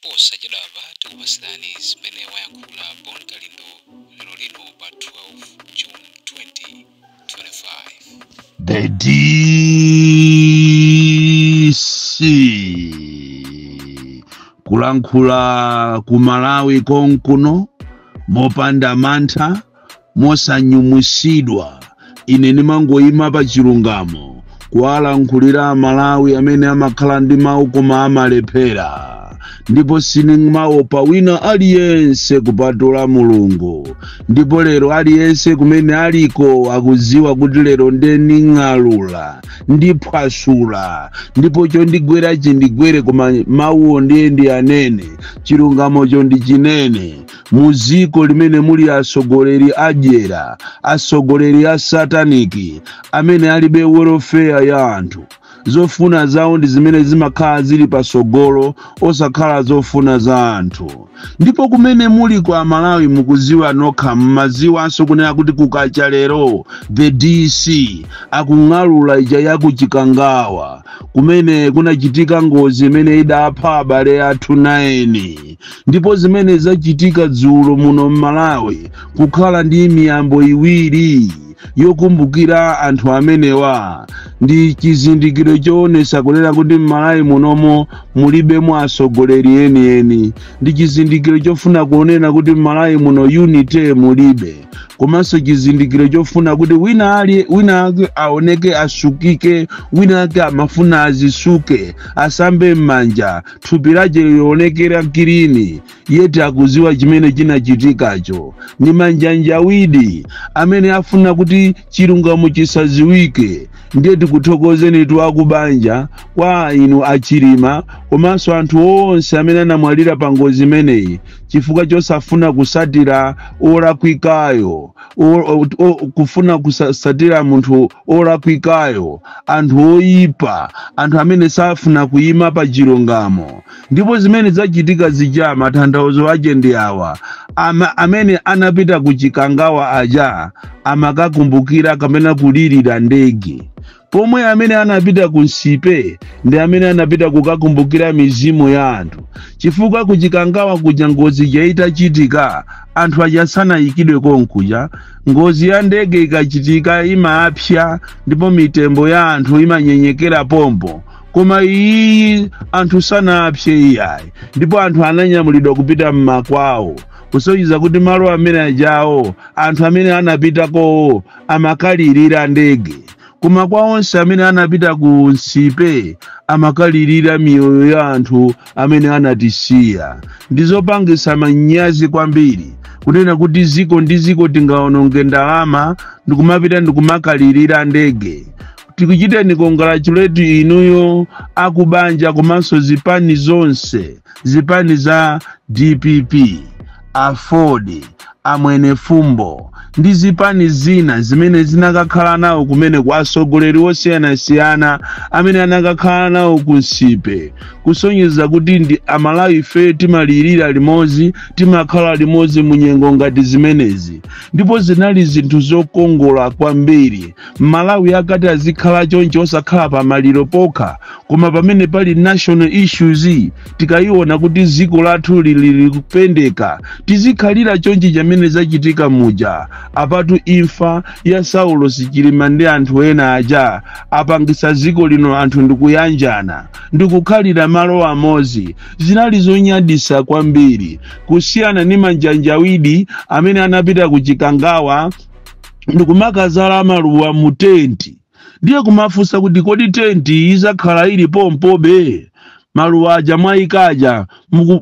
posa jadava tikupasilani zimene wayankhula Bon Kalindo lero lino pa 12 June 2025. The DC kulankhula ku Malawi konkuno mopanda mantha mosanyumwisidwa. Ine ndimangoyima pa chilungamo kuwalankhulira Malawi amene amakhala ndi mawu koma amalephera, ndipo sindikumaopa wina aliyense kupatula Mulungu. Ndipo lero aliyense kumene aliko akudziwa kuti lero ndining'alula ndiphwasula, ndipo chondigwera chindigwere koma mawuwo ndiye ndi anene, chilungamocho ndi chinene. Muziko limene muli asogoleri adyera, asogoleri a sataniki amene alibe welfare ya anthu. Zofuna zawo ndi zimene zimakhala zili pasogolo osakhala zofuna za anthu. Ndipo kumene muli kwa Malawi mukuziwa nokha, mmaziwanso kunena kuti kukacha lero the DC akung'alula ija yaku Chikangawa kumene kunachitika ngozi imene idapha abale athu 9. Ndipo zimene zachitika dzulo muno Malawi kukhala ndi miyambo iwiri yokumbukira anthu amenewa, ndi chizindikiro choonesa kunena kuti Malawi munomo mulibemo asogoleri eni. Ndi chizindikiro chofuna kuonena kuti Malawi muno unity mulibe, komanso chizindikiro chofuna kuti wina ake aoneke asukike, wina ake amafuna azisuke, asambe m'manja, thupi lake lionekera kilini, yeti akuziwa chimene chinachitikacho. Ni manjanjawidi amene afuna kuti chilungamo chisaziwike. Ndiye tikuthokozeni tu akubanja kwa inu achilima komanso anthu onse amene anamwalira pa ngozi imeneyi chifukwa chosafuna kusatira olakwikayo, kufuna kusatira munthu olakwikayo, anthu oyipa, anthu amene safuna kuyima pa chilungamo. Ndipo zimene zachitika zija matanthauzo ache ndi awa: amene anapita ku Chikangawa aja amakakumbukira kamena kulirira ndege, pomwe amene anapita ku Nsipe ndi amene anapita kukakumbukira mizimu ya anthu. Chifukwa ku Chikangawa kuja ngozi yaitachitika anthu ajasanayikidwe konkuja, ngozi ya ndege ikachitika imaapsya ndipo mitembo ya anthu imanyenyekera pompo. Koma iyi anthu sanaapsye iyayi, ndipo anthu ananyamulidwa kupita mmakwawo, kusonyeza kuti malo amene ajawo anthu amene anapitako amakalirira ndege. Koma kwa onse amene anapita ku Nsipe amakalirira miyoyo ya anthu amene anatisiya. Ndizopangisa manyazi kwambiri kunena kuti ziko ndi ziko tingaononge ndalama ndikumapita ndikumakalirira ndege. Tikuchiteni congratulate inuyo akubanja komanso zipani zonse, zipani za DPP, Afodi, Amwene Fumbo ndi zipani zina zimene zinakakhala nawo kumene kwa asogoleri osiyanasiyana amene anakakhala nawo ku Nsipe, kusonyeza kuti ndi Amalawi ife timalirira limodzi, timakhala limodzi mu nyengo ngati zimenezi. Ndipo zinali zinthu zokongola kwambiri. Malawi akati azikhala choncho osakhala pa maliro pokha, koma pamene pali national issues tikayiona kuti ziko lathu lili kupendeka, tizikhalira chonchi chamene zachitika muja. Apatu imfa ya Saulo Chilima ndi anthu ena aja apangisa ziko lino anthu ndikuyanjana, ndikukhalira malo amodzi. Zinali zonyadisa kwambiri, kusiyana ni manjanjawidi amene anapita ku Chikangawa ndikumakazala maluwa mu tenti. Ndiye kumafunsa kuti kodi tenti izakhala ili pompobe? Maluwa aja mwayikaja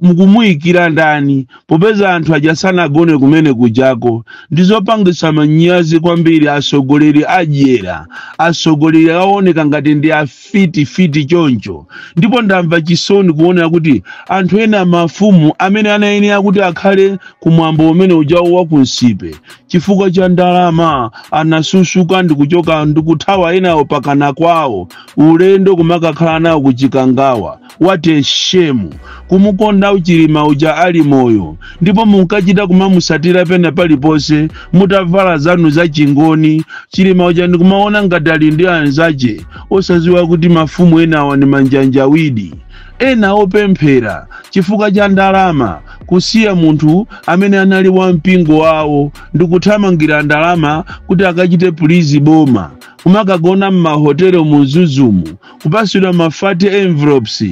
mukumuyikira ndani popeza anthu aja sanagone kumene kujako. Ndizopangisa manyazi kwambiri asogoleri adyera, asogoleri aoneka ngati ndi afiti choncho. Ndipo ndamva chisoni kuona kuti anthu ena mafumu amene anayenera kuti akhale kumwambo umene ujawo wa ku Nsipe chifukwa cha ndalama anasusuka ndikuchoka ndikuthawa enawo pakana kwawo ulendo kumakakhala nawo ku Chikangawa. What a shame! Kumukonda Chilima uja ali moyo, ndipo munkachita kumamusatira pena paliponse mutavala zanu za chingoni. Chilima uja ndikumaona ngati ali ndi anzache osaziwa kuti mafumu enawa ni manjanjawidi. ena opemphera chifukwa cha ndalama kusiya munthu amene anali wa mpingo wawo ndikuthamangira ndalama kuti akachite pulizi boma kumakagona m'mahotelo muzuzumu kupasidwa mafati envelopes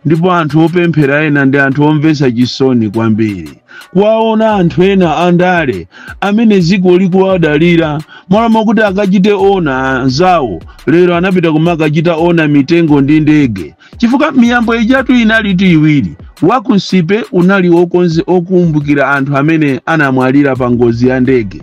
ndipo anthu opemphera ena ndi anthu omvetsa chisoni kwambiri kuwaona anthu ena andale amene ziko likuwadalira malama kuti akachite ona zawo lero anapita kumakachita ona mitengo ndi ndege chifukwa miyambo ijatu inali iwiri wakunsipe unali okumbukira anthu amene anamwalira pa ngozi ya ndege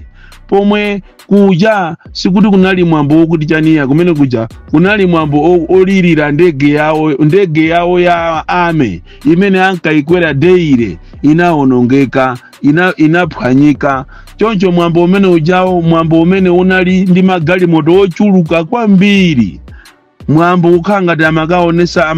pomwe kuja sikuti kunali mwambo wokuti chaniya kumene kuja kunali mwambo olirira ndege yawo ya ame imene ankaikwera deire inaonongeka inaphwanyika choncho mwambo umene ujawo mwambo umene unali ndi magalimoto ochuluka kwambiri mwambo ukangati amakaonesa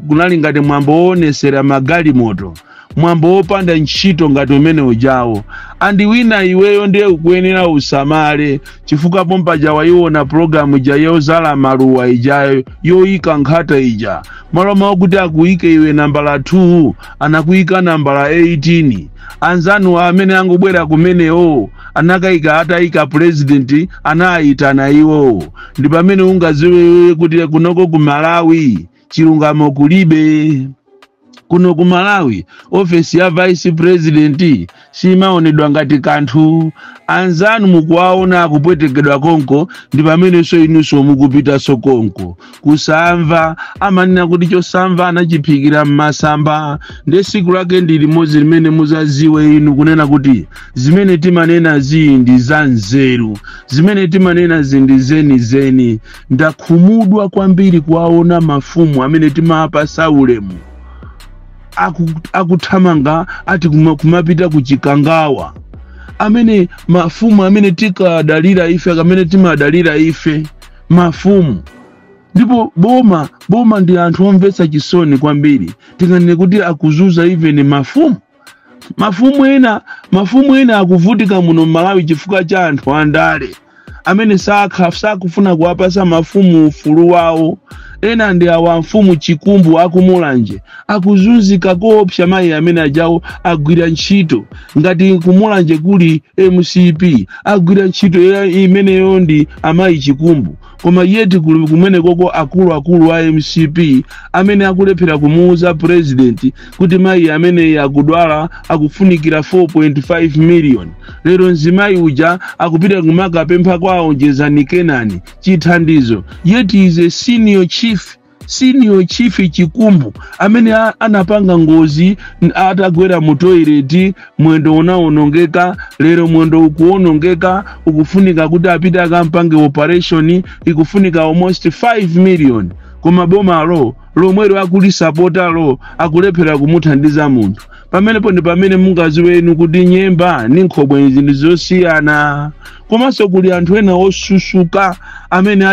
kunali ngati mwambo woonesera magalimoto mwambo wopanda ntchito ngati umene ujawo andi wina iweyo ndiye ukuyenera usamale chifukwa pompaja wayiona programu ija yozala maluwa ijayo yoyika nkhata ija maloma okuti akuyike iwe nambala 2 anakuyika nambala 18 anzanu amene angobwera kumenewo anakayika atayika president anayitana iwo ndi pamene ungaziwe kuti kunoko ku Malawi chilungamo kulibe kuno ku Malawi office ya vice president simaonedwa ngati kanthu anzanu mukuwaona akupwetekedwa konko ndi pamene so inuso mukupita sokonko kusamva amanena kuti chosamva anachiphikira mmasamba ndi siku lake ndi limodzi limene muzaziwe inu kunena kuti zimene timanena ndi za nzeru zimene timanena ndi zeni ndakhumudwa kwambiri kuwaona mafumu amene timapasa ulemu akuthamanga ati kumapita kuchikangawa amene mafumu amene tikadalira ife amene timadalira ife mafumu ndipo boma ndi anthu omvetsa chisoni kwambiri tinganene kuti akuzuza even mafumu ena akuvutika muno Malawi chifukwa cha anthu andale amene sakufuna kuwapasa mafumu ufulu wawo ena ndi awa mfumu chikumbu akumulanje akuzunzika koopsa mayi amene ajawo agwira ntchito ngati kumulanje kuli MCP agwira ntchito imeneyo ndi amayi chikumbu koma yeti kumene koko akulu a MCP amene akulephera kumuuza president kuti mayi amene akudwala akufunikira 4.5 million lero nzimayi uja akupita kumakapempha kwawo jezani Kenani chithandizo yeti is a senior chief chikumbu amene anapanga ngozi atagwera mu toilet mwendo unaonongeka lero mwendo ukuonongeka ukufunika kuti apita akampange operation ikufunika almost 5 million koma boma lomwero akulisapota akulephera kumuthandiza munthu pamenepo ndi pamene mungaziwe inu kuti nyemba ni nkhobwe zinthu zosiyana komanso kuli anthu ena osusuka amene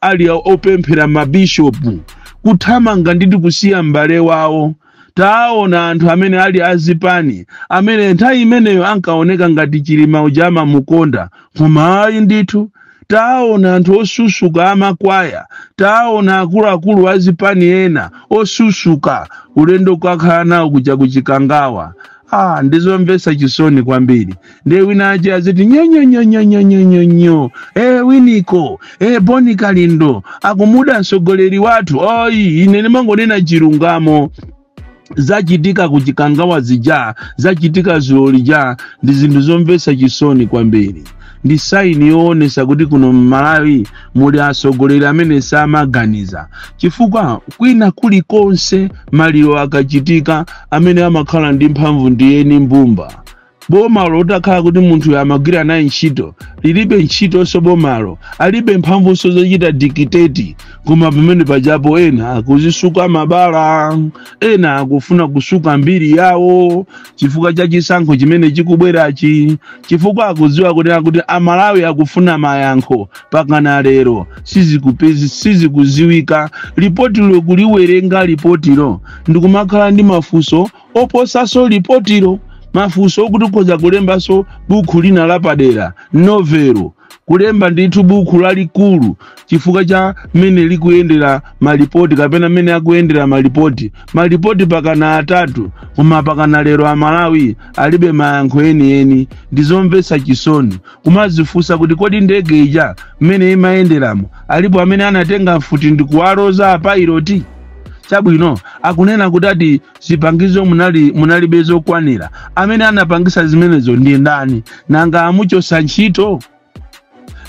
ali opemphera mabishopu kuthamanga nditi kusiya m'bale wawo taona anthu amene ali azipani amene nthawi imeneyo ankaoneka ngati chilima ujama mukonda koma ayi ndithu taona anthu osusuka amakwaya taona akuluakulu azipani ena osusuka ulendo kakhala nawo kuja kuchikangawa ndizomvetsa chisoni kwambiri ndiye wina aje aziti nyo winiko Boni Kalindo akumuda msogoleri wathu ine ndimangonena chilungamo zachitika kuchikangawa zija zachitika zolija ndi zinthu zomvetsa chisoni kwambiri ndi saini yoonesa kuti kuno Malawi muli asogoleri amene samaganiza chifukwa kwina kuli konse maliro akachitika amene amakhala ndi mphamvu ndiyeni mbumba bomalo utakhala kuti munthu amagwira naye ntchito lilibe ntchito so bomalo alibe mphamvu so zochita dictate koma pamene pajapo ena akuzisuka mabala ena akufuna kusuka mbiri yawo chifukwa cha chisankho chimene chikubwerachi chifukwa akudziwa kuti Amalawi akufuna mayankho pakana lero sizikuziwika ripotilo kuliwerenga ripotilo ndikumakhala ndi mafunso oposaso ripotilo mafunso okuti koza kulemba so buku lina lapadera novelo kulemba ndithu buku lalikulu chifukwa cha mene likuyendera malipoti kapena mene akuyendera malipoti pakana 3 koma pakana lero Amalawi alibe mayankho eni ndizomvetsa chisoni kumazifunsa kuti kodi ndege ija mene imayenderamo alipo amene anatenga mfuti ndikuwaloza apiloti chabwino akunena kuti ati zipangizo munalibe zokwanira amene anapangisa zimenezo ndi ndani nanga amuchosa ntchito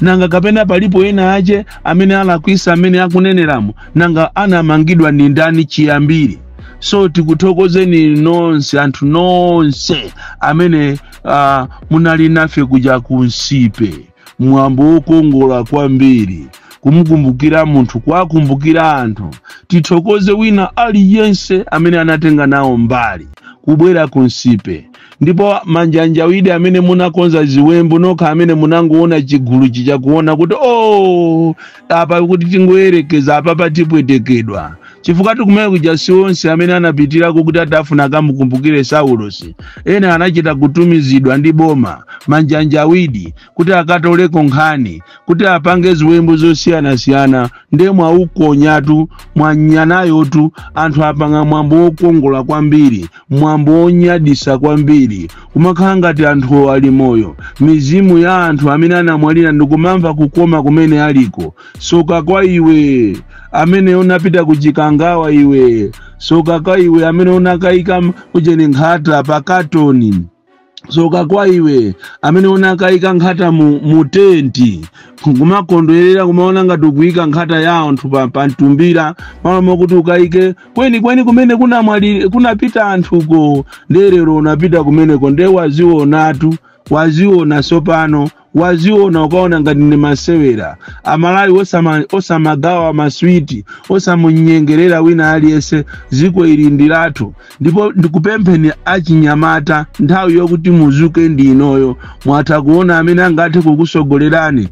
nanga kapena palipo ena ache amene alakwisa amene akuneneramo nanga anamangidwa ndi ndani chiyambire. So tikuthokozeni nonse anthu nonse amene munali nafe kuja kunsipe mwambo wokongola kwambiri kumukumbukira munthu kwakumbukira anthu tithokoze wina aliyense amene anatenga nawo mbali kubwera kunsipe ndipo manjanjawidi amene munakonza ziwembu nokha amene munangoona chigulu chichakuona kuti apa kuti tingoyerekeza apa patipwetekedwa chifukwa tikumene kuja sionse amene anapitirako kuti atafuna kamukumbukire Saulosi ena anachita kutumizidwa ndi boma manjanjawidi kuti akatoleko nkhani kuti apange ziwembu zosiyana ndemwe aukonyatu mwanyanayotu anthu apanga mwambo wokongola kwambiri mwambo wonyadisa kwambiri kumakhala ngati anthu ali moyo mizimu ya anthu amene anamwalira ndikumamva kukoma kumene aliko soka kwa iwe amene unapita kuchikangawa iwe soka kwa iwe amene unakayika kujeni nkhata pa katoni soka kwa iwe amene unakayika nkhata mu tenti kumakondwerera kumaona ngati ukuyika nkhata ya anthu pa mtumbira malo kuti ukayike kweni kumene kunapita anthuko nderero unapita kumeneko nde waziona sopano waziona ukaona ngati ni masewera Amalawi osamagawa maswiti osamunyengerera wina aliyese ziko ilindilatu ndipo ndikupempheni achinyamata nthawi yokuti muzuke ndinoyo mwatha kuona amene angathe kukusogolerani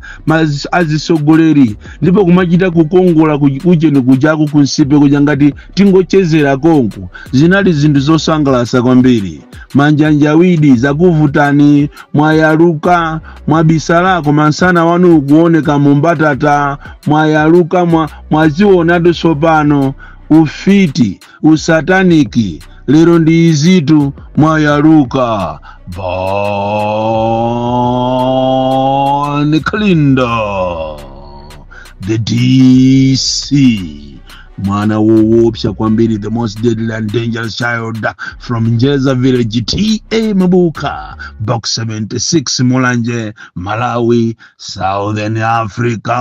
azisogoleri ndipo kumachita kukongola kujeni kujaku kunsipe kuja ngati tingochezera konku zinali zinthu zosangalatsa kwambiri manjanjawidi zakuvutani mwayaluka mwabisalako mansana wanu ukuoneka mumbatata mwayaluka mwazionatu sopano ufiti usataniki lero ndi izitu mwayaluka Bon Kalinda the DC mwana woopsa kwambiri the most deadly and dangerous child from Njeza village TA Mabuka box 76 Mulanje Malawi Southern Africa.